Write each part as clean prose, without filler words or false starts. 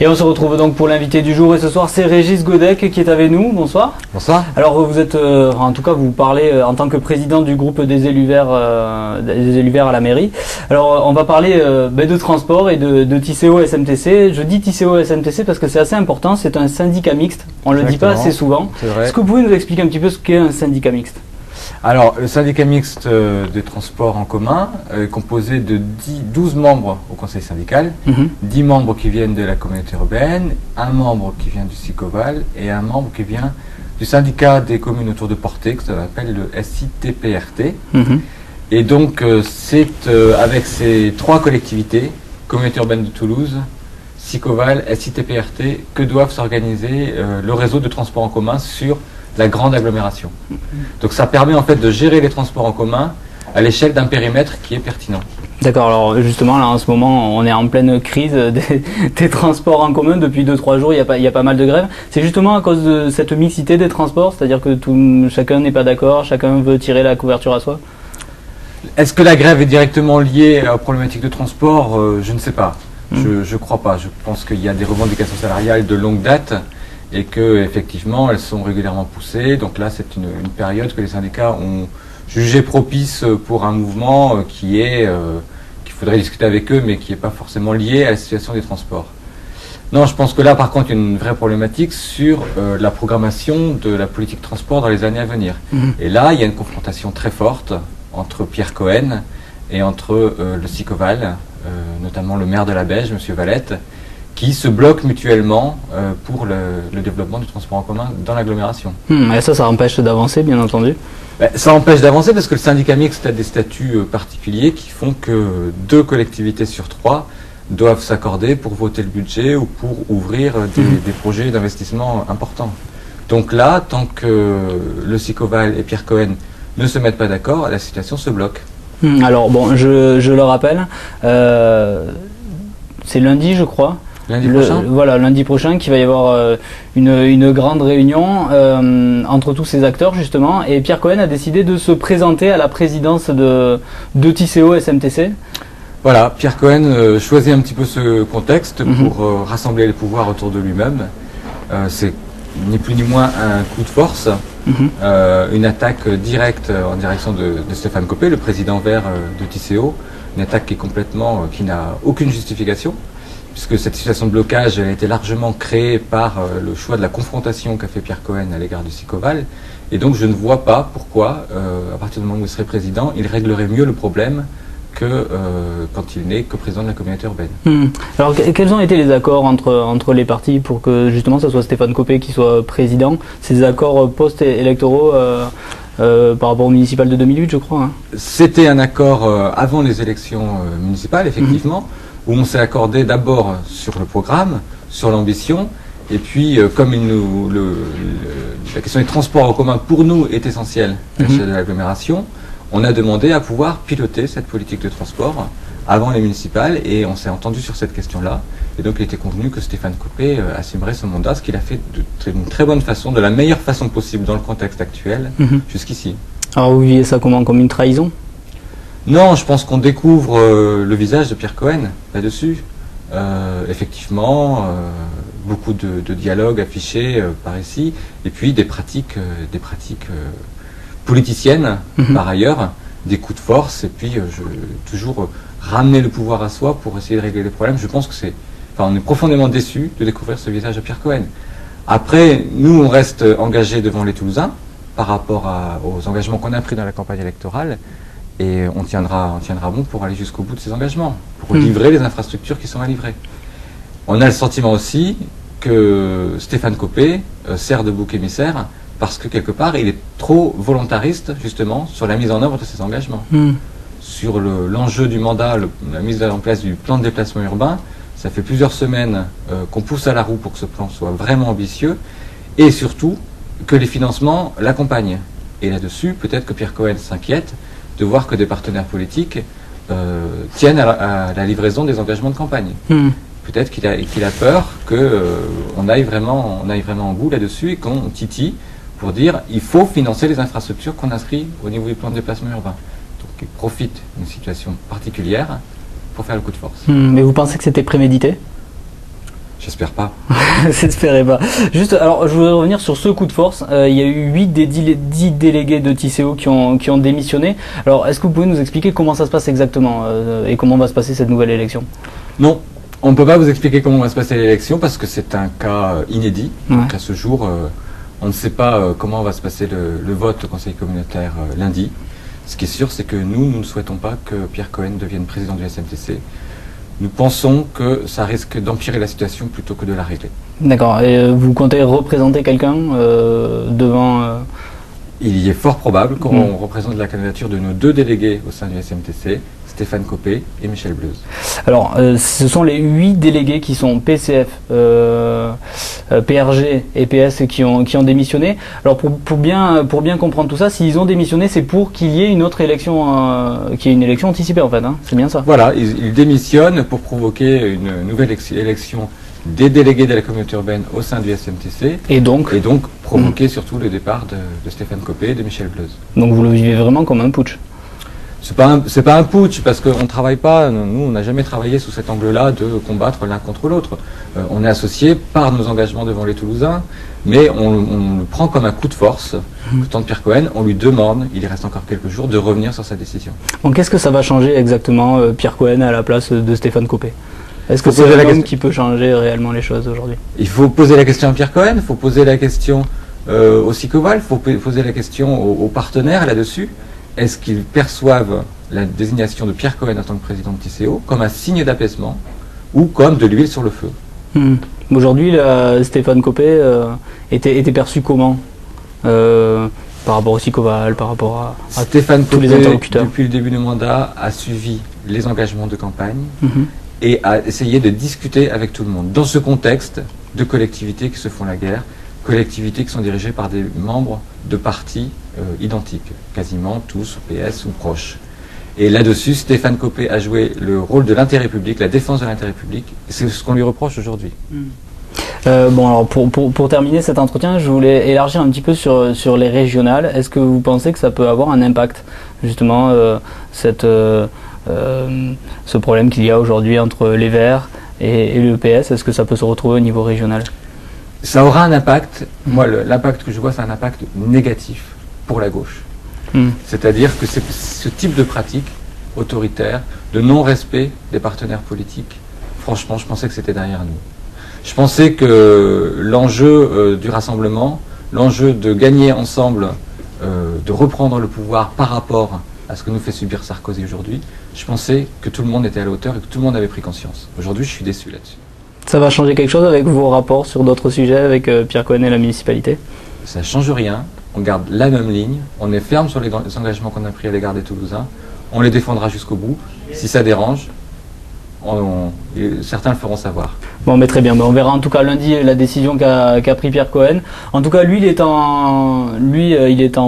Et on se retrouve donc pour l'invité du jour, et ce soir c'est Régis Godec qui est avec nous. Bonsoir. Bonsoir. Alors vous êtes, en tout cas vous parlez en tant que président du groupe des élus verts à la mairie. Alors on va parler de transport et de TICO SMTC. Je dis TICO SMTC parce que c'est assez important, c'est un syndicat mixte. On ne le dit pas assez souvent. Est-ce que vous pouvez nous expliquer un petit peu ce qu'est un syndicat mixte ? Alors, le syndicat mixte des transports en commun est composé de 12 membres au conseil syndical, 10 membres qui viennent de la communauté urbaine, un membre qui vient du SICOVAL et un membre qui vient du syndicat des communes autour de Portée, que ça s'appelle le SITPRT. Et donc, c'est avec ces trois collectivités, communauté urbaine de Toulouse, SICOVAL, SITPRT, que doivent s'organiser le réseau de transports en commun sur la grande agglomération. Donc ça permet en fait de gérer les transports en commun à l'échelle d'un périmètre qui est pertinent. D'accord, alors justement là en ce moment on est en pleine crise des transports en commun. Depuis 2-3 jours il y a pas mal de grèves. C'est justement à cause de cette mixité des transports, c'est-à-dire que chacun n'est pas d'accord, chacun veut tirer la couverture à soi. Est-ce que la grève est directement liée aux problématiques de transport ? Je ne sais pas. Je crois pas. Je pense qu'il y a des revendications salariales de longue date et que effectivement elles sont régulièrement poussées. Donc là c'est une période que les syndicats ont jugé propice pour un mouvement qu'il faudrait discuter avec eux, mais qui n'est pas forcément lié à la situation des transports. Non, je pense que là par contre il y a une vraie problématique sur la programmation de la politique de transport dans les années à venir. Et là il y a une confrontation très forte entre Pierre Cohen et entre le SICOVAL, notamment le maire de la Beige, M. Valette, qui se bloquent mutuellement pour le développement du transport en commun dans l'agglomération. Et ça empêche d'avancer, bien entendu. Ça empêche d'avancer parce que le syndicat mixte a des statuts particuliers qui font que 2 collectivités sur 3 doivent s'accorder pour voter le budget ou pour ouvrir des projets d'investissement importants. Donc là, tant que le SICOVAL et Pierre Cohen ne se mettent pas d'accord, la situation se bloque. Alors bon, je le rappelle, c'est lundi je crois. Lundi prochain ? Voilà, lundi prochain, qu'il va y avoir une grande réunion entre tous ces acteurs, justement. Et Pierre Cohen a décidé de se présenter à la présidence de TICO SMTC. Voilà, Pierre Cohen choisit un petit peu ce contexte pour rassembler les pouvoirs autour de lui-même. C'est ni plus ni moins un coup de force, une attaque directe en direction de Stéphane Copé, le président vert de TICO. Une attaque qui n'a aucune justification, puisque cette situation de blocage elle a été largement créée par le choix de la confrontation qu'a fait Pierre Cohen à l'égard du SICOVAL. Et donc je ne vois pas pourquoi, à partir du moment où il serait président, il réglerait mieux le problème que quand il n'est que président de la communauté urbaine. Alors quels ont été les accords entre les partis pour que justement ce soit Stéphane Copé qui soit président, ces accords post-électoraux par rapport aux municipales de 2008 je crois C'était un accord avant les élections municipales effectivement, où on s'est accordé d'abord sur le programme, sur l'ambition, et puis comme la question des transports en commun pour nous est essentielle à l'échelle de l'agglomération, on a demandé à pouvoir piloter cette politique de transport avant les municipales, et on s'est entendu sur cette question-là. Et donc il était convenu que Stéphane Copé assumerait ce mandat, ce qu'il a fait d'une très bonne façon, de la meilleure façon possible dans le contexte actuel, jusqu'ici. Alors vous voyez ça comment ? Comme une trahison ? Non, je pense qu'on découvre le visage de Pierre Cohen là-dessus. Effectivement, beaucoup de dialogues affichés par ici, et puis des pratiques politiciennes par ailleurs, des coups de force, et puis toujours ramener le pouvoir à soi pour essayer de régler les problèmes. Je pense que on est profondément déçus de découvrir ce visage de Pierre Cohen. Après, nous, on reste engagés devant les Toulousains par rapport aux engagements qu'on a pris dans la campagne électorale. Et on tiendra bon pour aller jusqu'au bout de ces engagements, pour livrer les infrastructures qui sont à livrer. On a le sentiment aussi que Stéphane Copé sert de bouc émissaire parce que quelque part il est trop volontariste justement sur la mise en œuvre de ces engagements. Sur l'enjeu du mandat, la mise en place du plan de déplacement urbain, ça fait plusieurs semaines qu'on pousse à la roue pour que ce plan soit vraiment ambitieux et surtout que les financements l'accompagnent. Et là-dessus, peut-être que Pierre Cohen s'inquiète de voir que des partenaires politiques tiennent à la livraison des engagements de campagne. Peut-être qu'il a peur qu'on aille vraiment en bout là-dessus et qu'on titille pour dire il faut financer les infrastructures qu'on inscrit au niveau du plan de déplacement urbain. Donc il profite d'une situation particulière pour faire le coup de force. Mais vous pensez que c'était prémédité ? J'espère pas. J'espérais pas. Juste, alors je voudrais revenir sur ce coup de force. Il y a eu 8 des 10 délégués de TCO qui ont démissionné. Alors est-ce que vous pouvez nous expliquer comment ça se passe exactement et comment va se passer cette nouvelle élection? Non, on ne peut pas vous expliquer comment va se passer l'élection parce que c'est un cas inédit. Ouais. Donc à ce jour, on ne sait pas comment va se passer le vote au Conseil communautaire lundi. Ce qui est sûr, c'est que nous ne souhaitons pas que Pierre Cohen devienne président du SMTC. Nous pensons que ça risque d'empirer la situation plutôt que de la régler. D'accord. Et vous comptez représenter quelqu'un devant Il y est fort probable qu'on représente la candidature de nos 2 délégués au sein du SMTC, Stéphane Copé et Michel Bleuze. Alors, ce sont les 8 délégués qui sont PCF, PRG et PS qui ont démissionné. Alors, pour bien comprendre tout ça, s'ils ont démissionné, c'est pour qu'il y ait une autre élection, qu'il y ait une élection anticipée en fait. Hein, c'est bien ça. Voilà, ils démissionnent pour provoquer une nouvelle élection des délégués de la communauté urbaine au sein du SMTC. Et donc provoquer surtout le départ de Stéphane Copé et de Michel Bleuze. Donc vous le vivez vraiment comme un putsch? C'est pas un putsch parce qu'on travaille pas, nous on n'a jamais travaillé sous cet angle-là de combattre l'un contre l'autre. On est associés par nos engagements devant les Toulousains, mais on le prend comme un coup de force. Le temps de Pierre Cohen, on lui demande, il reste encore quelques jours, de revenir sur sa décision. Donc qu'est-ce que ça va changer exactement Pierre Cohen à la place de Stéphane Copé? Est-ce que c'est l'homme qui peut changer réellement les choses aujourd'hui? Il faut poser la question à Pierre Cohen, il faut poser la question au Sicoval, il faut poser la question aux partenaires là-dessus. Est-ce qu'ils perçoivent la désignation de Pierre Cohen en tant que président de TCO comme un signe d'apaisement ou comme de l'huile sur le feu? Aujourd'hui, Stéphane Copé était perçu comment par rapport au Sicoval, par rapport à Stéphane tous Copé, les interlocuteurs? depuis le début du mandat, a suivi les engagements de campagne et a essayé de discuter avec tout le monde. Dans ce contexte de collectivités qui se font la guerre, collectivités qui sont dirigées par des membres de partis identiques, quasiment tous PS ou proches. Et là-dessus, Stéphane Copé a joué le rôle de l'intérêt public, la défense de l'intérêt public. C'est ce qu'on lui reproche aujourd'hui. Bon, alors pour terminer cet entretien, je voulais élargir un petit peu sur les régionales. Est-ce que vous pensez que ça peut avoir un impact, justement, ce problème qu'il y a aujourd'hui entre les Verts et le PS? Est-ce que ça peut se retrouver au niveau régional? Ça aura un impact. Moi, l'impact que je vois, c'est un impact négatif pour la gauche. C'est-à-dire que c'est ce type de pratique autoritaire, de non-respect des partenaires politiques, franchement, je pensais que c'était derrière nous. Je pensais que l'enjeu du rassemblement, l'enjeu de gagner ensemble, de reprendre le pouvoir par rapport à ce que nous fait subir Sarkozy aujourd'hui, je pensais que tout le monde était à la hauteur et que tout le monde avait pris conscience. Aujourd'hui, je suis déçu là-dessus. Ça va changer quelque chose avec vos rapports sur d'autres sujets avec Pierre Cohen et la municipalité? Ça ne change rien, on garde la même ligne, on est ferme sur les engagements qu'on a pris à l'égard des Toulousains, on les défendra jusqu'au bout. Si ça dérange, certains le feront savoir. Bon, mais très bien, on verra en tout cas lundi la décision qu'a pris Pierre Cohen. En tout cas, lui, il est en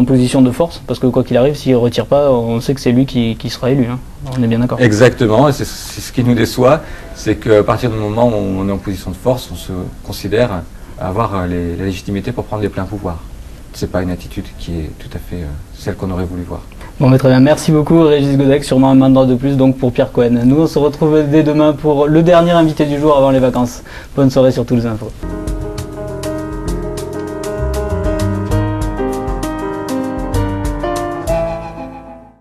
position de force, parce que quoi qu'il arrive, s'il ne retire pas, on sait que c'est lui qui sera élu. Hein. On est bien d'accord. Exactement, et c'est ce qui nous déçoit, c'est qu'à partir du moment où on est en position de force, on se considère avoir la légitimité pour prendre les pleins pouvoirs. C'est pas une attitude qui est tout à fait celle qu'on aurait voulu voir. Bon, mais très bien. Merci beaucoup, Régis Godec. Sûrement un mandat de plus donc pour Pierre Cohen. Nous, on se retrouve dès demain pour le dernier invité du jour avant les vacances. Bonne soirée sur Toulouse Info.